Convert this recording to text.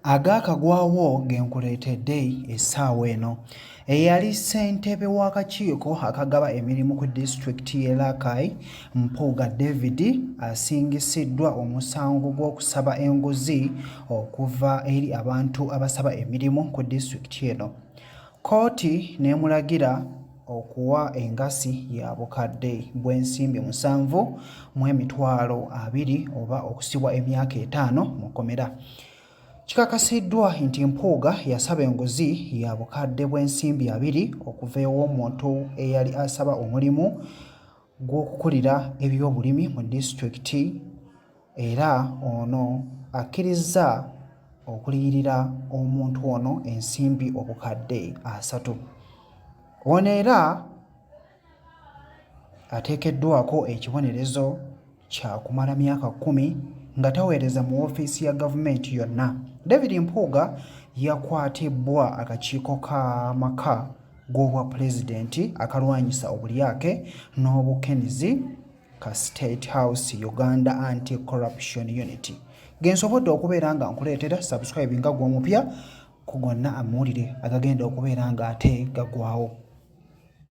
Agaakagwawo genkuleetedde essaawa eno. Eyali ssentebe w'akakiiko akagaba emirimu ku disitulikiti y'e Rakai, Mpuuga David asingisiddwa omusango gw'okusaba enguzi okuva eri abantu abasaba emirimu ku disitulikiti eno. Kkooti n'emulagira okuwa engassi ya bukadde bw'ensimbi 7,20,000 oba okusibwa emyaka 5 mu kkomera. Kikakasiddwa nti Mpuuga yasaba enguzi ya bukadde bw'ensimbi 2 okuva ew'omuntu eyali asaba omulimu gw'okukulira ebyobulimi mu disitulikiti era ono akkirizza okuliyirira omuntu ono ensimbi obukadde 3. Ono era ateekeddwako ekibonerezo kya kumala myaka 10 nga taweereza mu woofiisi ya gavumenti yonna. David Mpuuga yakwatibwa akakiiko k'amaka g'obwapulezidenti akalwanyisa obulyake n'obukenizi ka State House Uganda Anti-Corruption Unity. Gensobodde okubeera nga nkuleetera subscribe nga gw'omupya ku gonna amawulire agagenda okubeera nga ate gaggwawo.